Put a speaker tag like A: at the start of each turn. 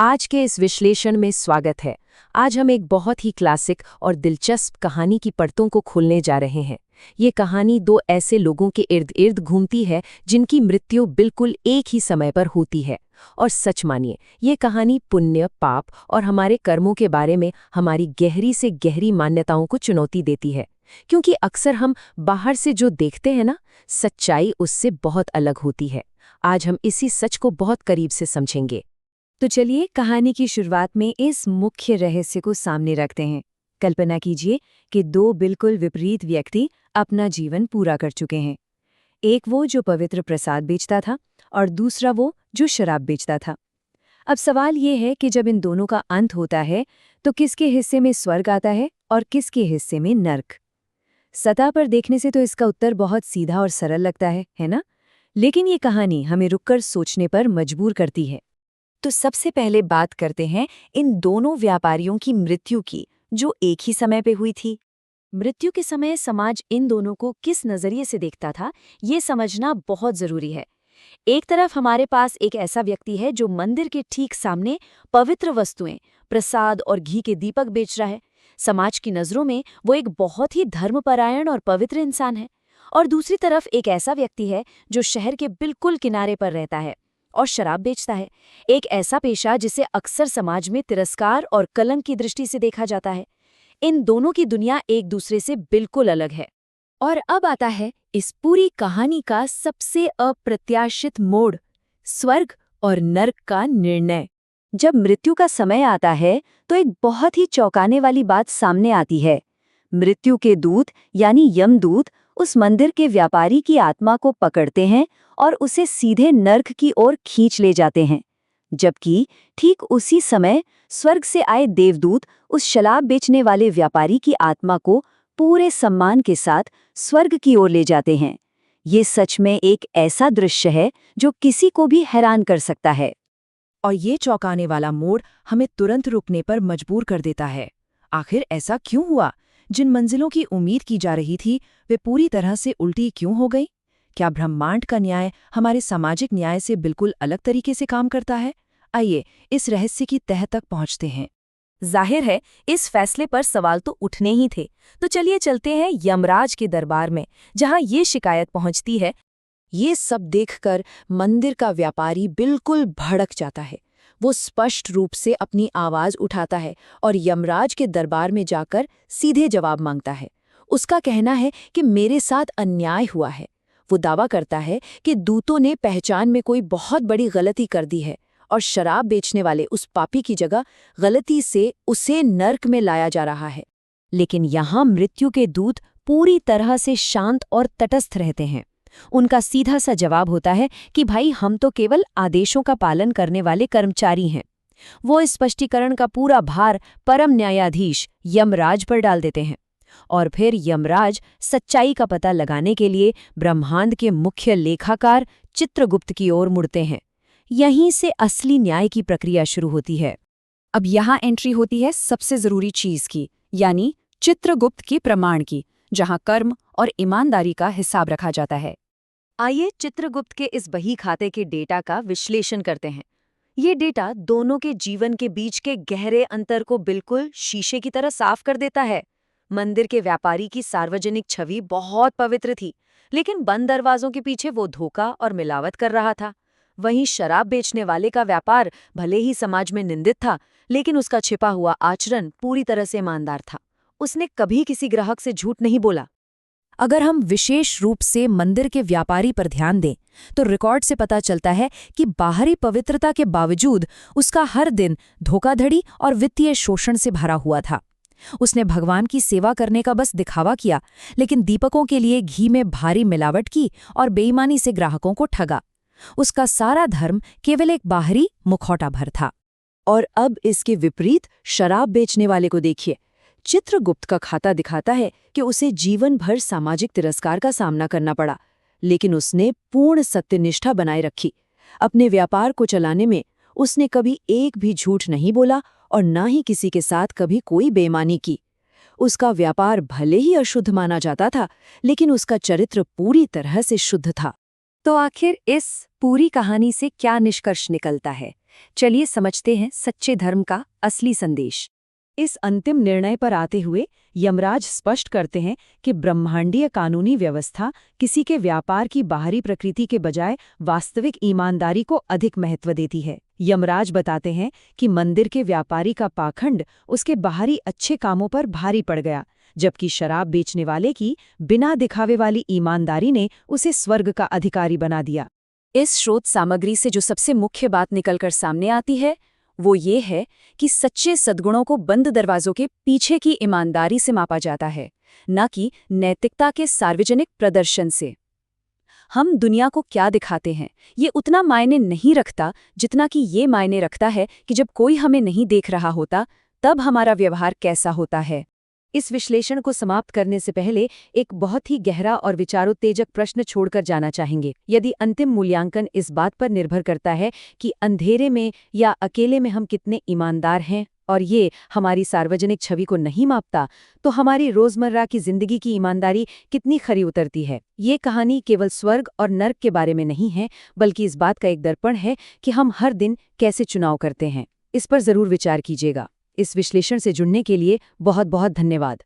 A: आज के इस विश्लेषण में स्वागत है। आज हम एक बहुत ही क्लासिक और दिलचस्प कहानी की परतों को खोलने जा रहे हैं। ये कहानी दो ऐसे लोगों के इर्द गिर्द घूमती है जिनकी मृत्यु बिल्कुल एक ही समय पर होती है। और सच मानिए, ये कहानी पुण्य, पाप और हमारे कर्मों के बारे में हमारी गहरी से गहरी मान्यताओं को चुनौती देती है। क्योंकि अक्सर हम बाहर से जो देखते हैं ना, सच्चाई उससे बहुत अलग होती है। आज हम इसी सच को बहुत करीब से समझेंगे।
B: तो चलिए कहानी की शुरुआत में इस मुख्य रहस्य को सामने रखते हैं। कल्पना कीजिए कि दो बिल्कुल विपरीत व्यक्ति अपना जीवन पूरा कर चुके हैं। एक वो जो पवित्र प्रसाद बेचता था और दूसरा वो जो शराब बेचता था। अब सवाल ये है कि जब इन दोनों का अंत होता है तो किसके हिस्से में स्वर्ग आता है और किसके हिस्से में नर्क। सतह पर देखने से तो इसका उत्तर बहुत सीधा और सरल लगता है ना? लेकिन ये कहानी हमें रुककर सोचने पर मजबूर करती है। तो सबसे पहले बात करते हैं इन दोनों व्यापारियों की मृत्यु की, जो एक ही समय पे हुई थी। मृत्यु के समय समाज इन दोनों को किस नजरिए से देखता था, ये समझना बहुत जरूरी है। एक तरफ हमारे पास एक ऐसा व्यक्ति है जो मंदिर के ठीक सामने पवित्र वस्तुएं, प्रसाद और घी के दीपक बेच रहा है। समाज की नजरों में वो एक बहुत ही धर्मपरायण और पवित्र इंसान है। और दूसरी तरफ एक ऐसा व्यक्ति है जो शहर के बिल्कुल किनारे पर रहता है और शराब बेचता है, एक ऐसा पेशा जिसे अक्सर समाज में तिरस्कार और कलंक की दृष्टि से देखा जाता है। इन दोनों की दुनिया एक दूसरे से बिल्कुल अलग है। और अब आता है इस पूरी कहानी का सबसे अप्रत्याशित मोड़, स्वर्ग और नर्क का निर्णय। जब मृत्यु का समय आता है तो एक बहुत ही चौंकाने वाली बात सामने आती है। मृत्यु के दूत यानी यमदूत उस मंदिर के व्यापारी की आत्मा को पकड़ते हैं और उसे सीधे नर्क की ओर खींच ले जाते हैं। जबकि ठीक उसी समय स्वर्ग से आए देवदूत उस शराब बेचने वाले व्यापारी की आत्मा को पूरे सम्मान के साथ स्वर्ग की ओर ले जाते हैं। ये सच में एक ऐसा दृश्य है जो किसी को भी हैरान कर सकता है।
A: और ये चौंकाने वाला मोड़ हमें तुरंत रुकने पर मजबूर कर देता है। आखिर ऐसा क्यों हुआ? जिन मंजिलों की उम्मीद की जा रही थी वे पूरी तरह से उल्टी क्यों हो गई? क्या ब्रह्मांड का न्याय हमारे सामाजिक न्याय से बिल्कुल अलग तरीके से काम करता है? आइए इस रहस्य की तह तक पहुंचते हैं।
B: जाहिर है इस फैसले पर सवाल तो उठने ही थे। तो चलिए चलते हैं यमराज के दरबार में, जहां ये शिकायत पहुंचती है।
A: ये सब देखकर मंदिर का व्यापारी बिल्कुल भड़क जाता है। वो स्पष्ट रूप से अपनी आवाज उठाता है और यमराज के दरबार में जाकर सीधे जवाब मांगता है। उसका कहना है कि मेरे साथ अन्याय हुआ है। वो दावा करता है कि दूतों ने पहचान में कोई बहुत बड़ी गलती कर दी है और शराब बेचने वाले उस पापी की जगह गलती से उसे नर्क में लाया जा रहा है।
B: लेकिन यहाँ मृत्यु के दूत पूरी तरह से शांत और तटस्थ रहते हैं। उनका सीधा सा जवाब होता है कि भाई, हम तो केवल आदेशों का पालन करने वाले कर्मचारी हैं। वो इस स्पष्टीकरण का पूरा भार परम न्यायाधीश यमराज पर डाल देते हैं। और फिर यमराज सच्चाई का पता लगाने के लिए ब्रह्मांड के मुख्य लेखाकार चित्रगुप्त की ओर मुड़ते हैं। यहीं से असली न्याय की प्रक्रिया शुरू होती है। अब यहाँ एंट्री होती है सबसे जरूरी चीज की, यानी चित्रगुप्त के प्रमाण की, जहाँ कर्म और ईमानदारी का हिसाब रखा जाता है। आइए चित्रगुप्त के इस बही खाते के डेटा का विश्लेषण करते हैं। ये डेटा दोनों के जीवन के बीच के गहरे अंतर को बिल्कुल शीशे की तरह साफ कर देता है। मंदिर के व्यापारी की सार्वजनिक छवि बहुत पवित्र थी, लेकिन बंद दरवाजों के पीछे वो धोखा और मिलावट कर रहा था। वहीं शराब बेचने वाले का व्यापार भले ही समाज में निंदित था, लेकिन उसका छिपा हुआ आचरण पूरी तरह से ईमानदार था। उसने कभी किसी ग्राहक से झूठ नहीं बोला। अगर हम विशेष रूप से मंदिर के व्यापारी पर ध्यान दें तो रिकॉर्ड से पता चलता है कि बाहरी पवित्रता के बावजूद उसका हर दिन धोखाधड़ी और वित्तीय शोषण से भरा हुआ था। उसने भगवान की सेवा करने का बस दिखावा किया, लेकिन दीपकों के लिए घी में भारी मिलावट की और बेईमानी से ग्राहकों को ठगा। उसका सारा धर्म केवल एक बाहरी मुखौटा भर था। और अब इसके विपरीत शराब बेचने वाले को देखिए। चित्रगुप्त का खाता दिखाता है कि उसे जीवन भर सामाजिक तिरस्कार का सामना करना पड़ा, लेकिन उसने पूर्ण सत्यनिष्ठा बनाए रखी। अपने व्यापार को चलाने में उसने कभी एक भी झूठ नहीं बोला और न ही किसी के साथ कभी कोई बेईमानी की। उसका व्यापार भले ही अशुद्ध माना जाता था, लेकिन उसका चरित्र पूरी तरह से शुद्ध था। तो आखिर इस पूरी कहानी से क्या निष्कर्ष निकलता है? चलिए समझते हैं सच्चे धर्म का असली संदेश। इस अंतिम निर्णय पर आते हुए यमराज स्पष्ट करते हैं कि ब्रह्मांडीय कानूनी व्यवस्था किसी के व्यापार की बाहरी प्रकृति के बजाय वास्तविक ईमानदारी को अधिक महत्व देती है। यमराज बताते हैं कि मंदिर के व्यापारी का पाखंड उसके बाहरी अच्छे कामों पर भारी पड़ गया, जबकि शराब बेचने वाले की बिना दिखावे वाली ईमानदारी ने उसे स्वर्ग का अधिकारी बना दिया। इस स्रोत सामग्री से जो सबसे मुख्य बात निकलकर सामने आती है वो ये है कि सच्चे सद्गुणों को बंद दरवाजों के पीछे की ईमानदारी से मापा जाता है, न कि नैतिकता के सार्वजनिक प्रदर्शन से। हम दुनिया को क्या दिखाते हैं ये उतना मायने नहीं रखता जितना कि ये मायने रखता है कि जब कोई हमें नहीं देख रहा होता तब हमारा व्यवहार कैसा होता है। इस विश्लेषण को समाप्त करने से पहले एक बहुत ही गहरा और विचारोत्तेजक प्रश्न छोड़कर जाना चाहेंगे। यदि अंतिम मूल्यांकन इस बात पर निर्भर करता है कि अंधेरे में या अकेले में हम कितने ईमानदार हैं और ये हमारी सार्वजनिक छवि को नहीं मापता, तो हमारी रोजमर्रा की जिंदगी की ईमानदारी कितनी खरी उतरती है। ये कहानी केवल स्वर्ग और नर्क के बारे में नहीं है, बल्कि इस बात का एक दर्पण है कि हम हर दिन कैसे चुनाव करते हैं। इस पर जरूर विचार कीजिएगा। इस विश्लेषण से जुड़ने के लिए बहुत बहुत धन्यवाद।